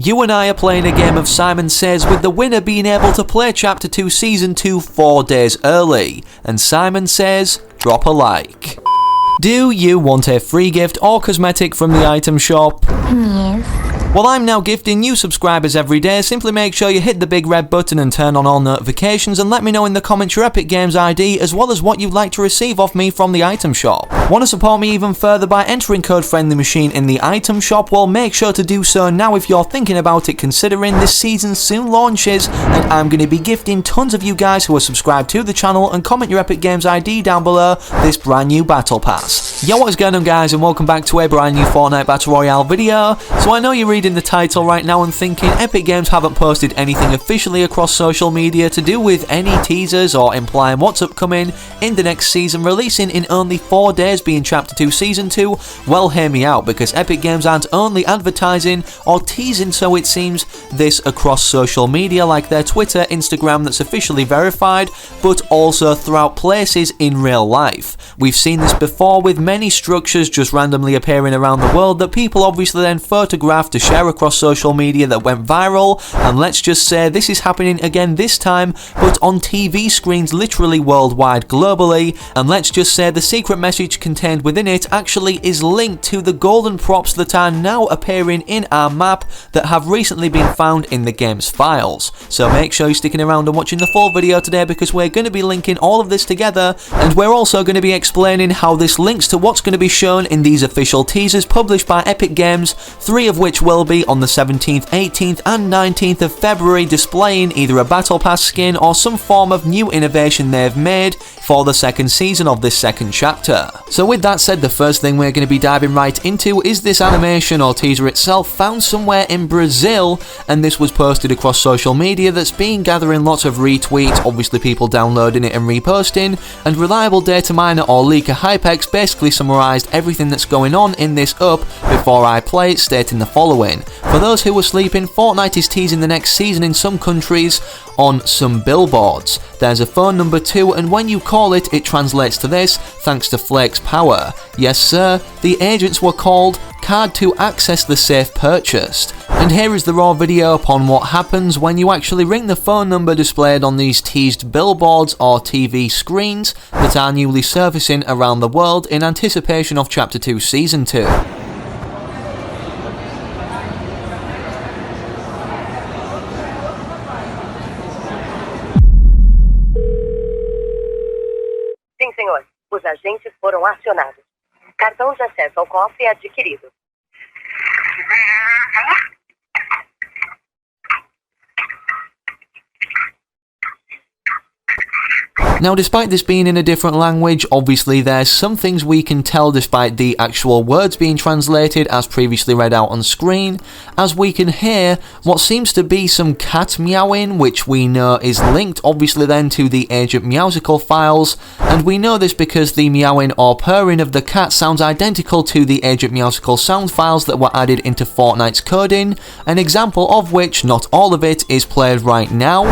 You and I are playing a game of Simon Says, with the winner being able to play Chapter 2 Season 2 4 days early. And Simon Says, drop a like. Do you want a free gift or cosmetic from the item shop? Yes. Well, I'm now gifting new subscribers every day. Simply make sure you hit the big red button and turn on all notifications, and let me know in the comments your Epic Games ID as well as what you'd like to receive off me from the item shop. Want to support me even further by entering code FRIENDLYMACHINE in the item shop? Well, make sure to do so now if you're thinking about it, considering this season soon launches and I'm going to be gifting tons of you guys who are subscribed to the channel and comment your Epic Games ID down below this brand new battle pass. Yo, what is going on guys, and welcome back to a brand new Fortnite Battle Royale video. So I know you're reading the title right now and thinking Epic Games haven't posted anything officially across social media to do with any teasers or implying what's upcoming in the next season, releasing in only 4 days, being Chapter 2 Season 2. Well, hear me out, because Epic Games aren't only advertising or teasing, so it seems, this across social media like their Twitter, Instagram that's officially verified, but also throughout places in real life. We've seen this before with many structures just randomly appearing around the world that people obviously then photograph to share across social media that went viral, and let's just say this is happening again this time, but on TV screens literally worldwide, globally, and let's just say the secret message contained within it actually is linked to the golden props that are now appearing in our map that have recently been found in the game's files. So make sure you're sticking around and watching the full video today, because we're going to be linking all of this together, and we're also going to be explaining how this links to what's going to be shown in these official teasers published by Epic Games, 3 of which will be on the 17th, 18th and 19th of February, displaying either a Battle Pass skin or some form of new innovation they've made for the second season of this second chapter. So with that said, the first thing we're going to be diving right into is this animation or teaser itself, found somewhere in Brazil, and this was posted across social media that's been gathering lots of retweets, obviously people downloading it and reposting, and reliable data miner or leaker Hypex basically summarised everything that's going on in this up before I play it, stating the following. For those who were sleeping, Fortnite is teasing the next season in some countries on some billboards. There's a phone number too, and when you call it, it translates to this: thanks to Flake's power. Yes sir, the agents were called, card to access the safe purchased. And here is the raw video upon what happens when you actually ring the phone number displayed on these teased billboards or TV screens that are newly surfacing around the world in anticipation of Chapter 2 Season 2. Sim, senhor. Os agentes foram acionados. Cartão de acesso ao cofre adquirido. Now, despite this being in a different language, obviously there's some things we can tell despite the actual words being translated as previously read out on screen, as we can hear what seems to be some cat meowing, which we know is linked obviously then to the Agent Meowsicle files, and we know this because the meowing or purring of the cat sounds identical to the Agent Meowsicle sound files that were added into Fortnite's coding, an example of which, not all of it, is played right now.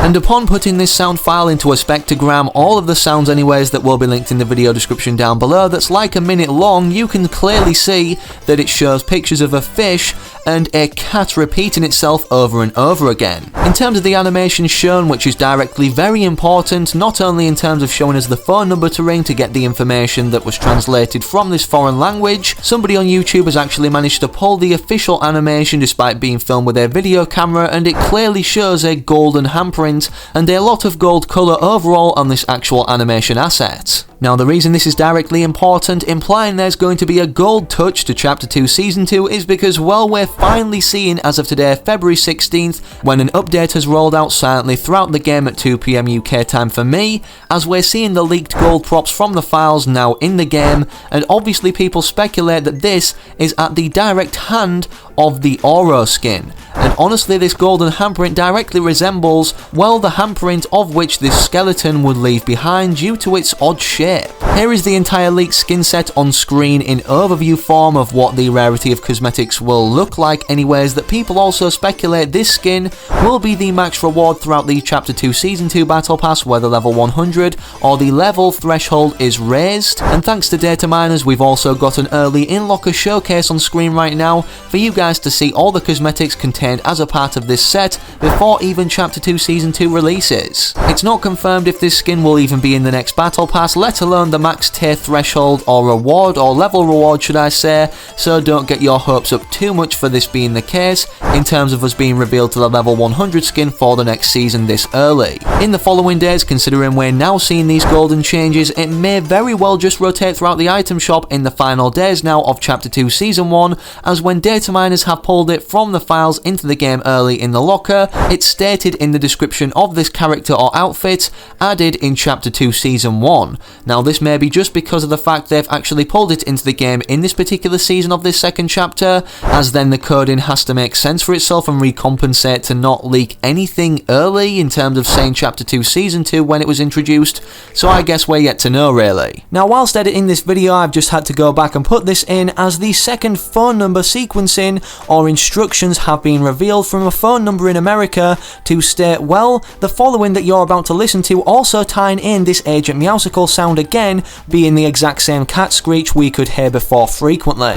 And upon putting this sound file into a spectrogram, all of the sounds anyways that will be linked in the video description down below, that's like a minute long, you can clearly see that it shows pictures of a fish and a cat repeating itself over and over again. In terms of the animation shown, which is directly very important, not only in terms of showing us the phone number to ring to get the information that was translated from this foreign language, somebody on YouTube has actually managed to pull the official animation despite being filmed with a video camera, and it clearly shows a golden handprint and a lot of gold colour overall on this actual animation asset. Now, the reason this is directly important, implying there's going to be a gold touch to Chapter 2 Season 2, is because, well, we're finally seeing, as of today, February 16th, when an update has rolled out silently throughout the game at 2 PM UK time for me, as we're seeing the leaked gold props from the files now in the game, and obviously people speculate that this is at the direct hand of the Oro skin. And honestly, this golden handprint directly resembles, well, the handprint of which this skeleton would leave behind due to its odd shape. Here is the entire leaked skin set on screen in overview form of what the rarity of cosmetics will look like anyways, that people also speculate this skin will be the max reward throughout the Chapter 2 Season 2 Battle Pass, whether level 100 or the level threshold is raised. And thanks to data miners, we've also got an early in-locker showcase on screen right now for you guys to see all the cosmetics contained as a part of this set before even Chapter 2 Season 2 releases. It's not confirmed if this skin will even be in the next Battle Pass, let alone the max tier threshold or reward, or level reward should I say, so don't get your hopes up too much for this being the case in terms of us being revealed to the level 100 skin for the next season this early. In the following days, considering we're now seeing these golden changes, it may very well just rotate throughout the item shop in the final days now of Chapter 2 Season 1, as when data miners have pulled it from the files into the game early in the locker, it's stated in the description of this character or outfit added in Chapter 2 Season 1. Now this may be just because of the fact they've actually pulled it into the game in this particular season of this second chapter, as then the coding has to make sense for itself and recompensate to not leak anything early in terms of saying Chapter 2 Season 2 when it was introduced, so I guess we're yet to know really. Now whilst editing this video, I've just had to go back and put this in, as the second phone number sequencing or instructions have been revealed from a phone number in America to state, well, the following that you're about to listen to, also tying in this Agent Meowsicle sound again being the exact same cat screech we could hear before frequently.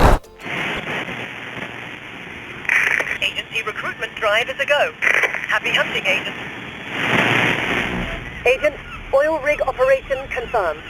Agency recruitment drive is a go. Happy hunting, Agent. Agent, oil rig operation confirmed.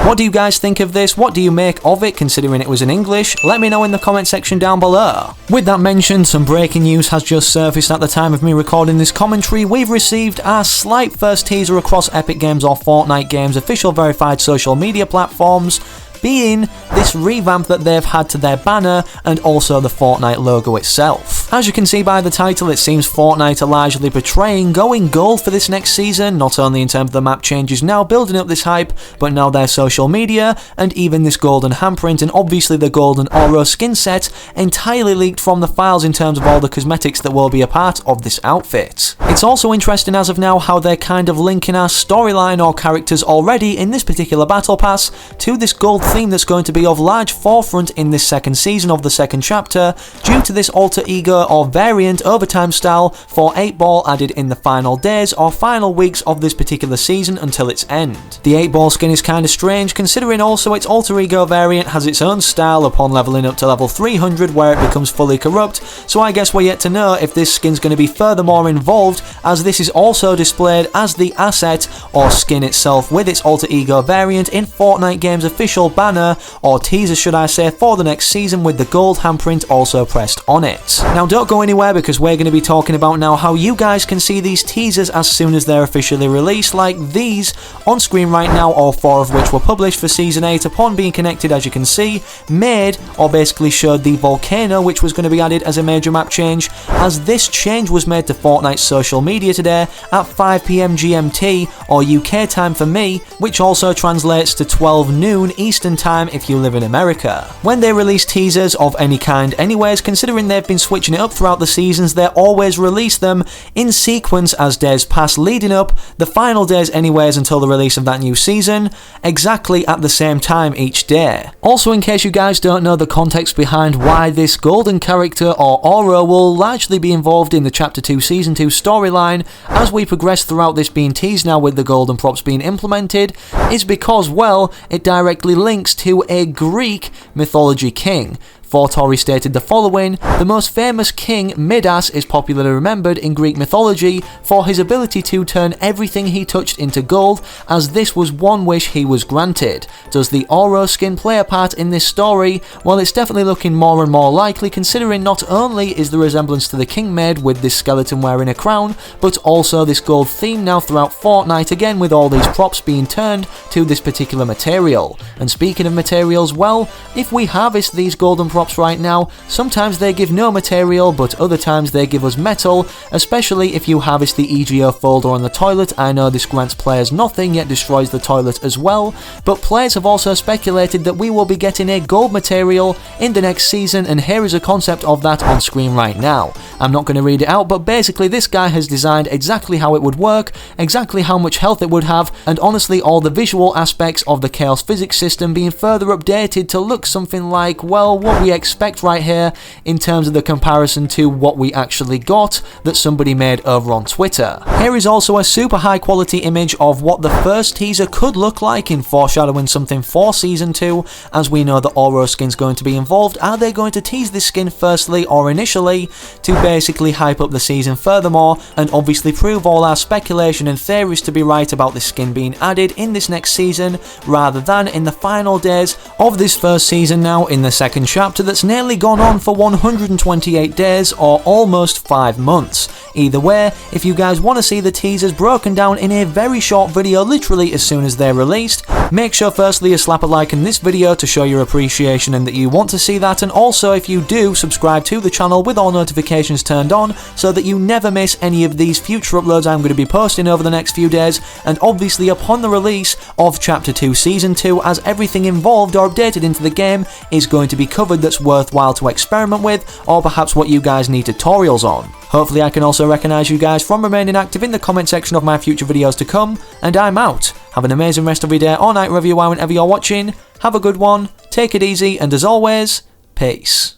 What do you guys think of this? What do you make of it, considering it was in English? Let me know in the comment section down below. With that mentioned, some breaking news has just surfaced at the time of me recording this commentary. We've received our slight first teaser across Epic Games or Fortnite Games' official verified social media platforms, being this revamp that they've had to their banner and also the Fortnite logo itself. As you can see by the title, it seems Fortnite are largely portraying going gold for this next season, not only in terms of the map changes now building up this hype, but now their social media and even this golden handprint and obviously the golden Oro skin set entirely leaked from the files in terms of all the cosmetics that will be a part of this outfit. It's also interesting as of now how they're kind of linking our storyline or characters already in this particular battle pass to this gold theme that's going to be of large forefront in this second season of the second chapter due to this alter ego or variant overtime style for 8-ball added in the final days or final weeks of this particular season until its end. The 8-ball skin is kind of strange considering also its alter ego variant has its own style upon leveling up to level 300 where it becomes fully corrupt, so I guess we're yet to know if this skin's going to be furthermore involved, as this is also displayed as the asset or skin itself with its alter ego variant in Fortnite Games' official banner, or teaser should I say, for the next season with the gold handprint also pressed on it. Now don't go anywhere because we're going to be talking about now how you guys can see these teasers as soon as they're officially released, like these on screen right now, all 4 of which were published for Season 8 upon being connected, as you can see, made or basically showed the volcano which was going to be added as a major map change, as this change was made to Fortnite's social media today at 5 PM GMT or UK time for me, which also translates to 12 noon Eastern time if you live in America. When they release teasers of any kind anyways, considering they've been switching it up throughout the seasons, they always release them in sequence as days pass, leading up the final days anyways until the release of that new season, exactly at the same time each day. Also, in case you guys don't know the context behind why this golden character or Oro will largely be involved in the Chapter 2 Season 2 storyline as we progress throughout this being teased now with the golden props being implemented, is because, well, it directly links to a Greek mythology king. Fortori stated the following: the most famous king, Midas, is popularly remembered in Greek mythology for his ability to turn everything he touched into gold, as this was one wish he was granted. Does the Oro skin play a part in this story? Well, it's definitely looking more and more likely, considering not only is the resemblance to the king made with this skeleton wearing a crown, but also this gold theme now throughout Fortnite, again with all these props being turned to this particular material. And speaking of materials, well, if we harvest these golden props drops right now. Sometimes they give no material, but other times they give us metal, especially if you harvest the EGO folder on the toilet. I know this grants players nothing, yet destroys the toilet as well, but players have also speculated that we will be getting a gold material in the next season, and here is a concept of that on screen right now. I'm not going to read it out, but basically this guy has designed exactly how it would work, exactly how much health it would have, and honestly all the visual aspects of the Chaos Physics system being further updated to look something like, well, what we expect right here in terms of the comparison to what we actually got that somebody made over on Twitter. Here is also a super high quality image of what the first teaser could look like, in foreshadowing something for Season 2, as we know the Oro skin's going to be involved. Are they going to tease this skin firstly or initially to basically hype up the season furthermore, and obviously prove all our speculation and theories to be right about this skin being added in this next season, rather than in the final days of this first season now in the second chapter that's nearly gone on for 128 days or almost 5 months. Either way, if you guys want to see the teasers broken down in a very short video literally as soon as they're released, make sure firstly you slap a like in this video to show your appreciation and that you want to see that, and also if you do, subscribe to the channel with all notifications turned on so that you never miss any of these future uploads I'm going to be posting over the next few days, and obviously upon the release of Chapter 2 Season 2, as everything involved or updated into the game is going to be covered that's worthwhile to experiment with, or perhaps what you guys need tutorials on. Hopefully I can also recognise you guys from remaining active in the comment section of my future videos to come, and I'm out. Have an amazing rest of your day or night wherever you are whenever you're watching. Have a good one, take it easy, and as always, peace.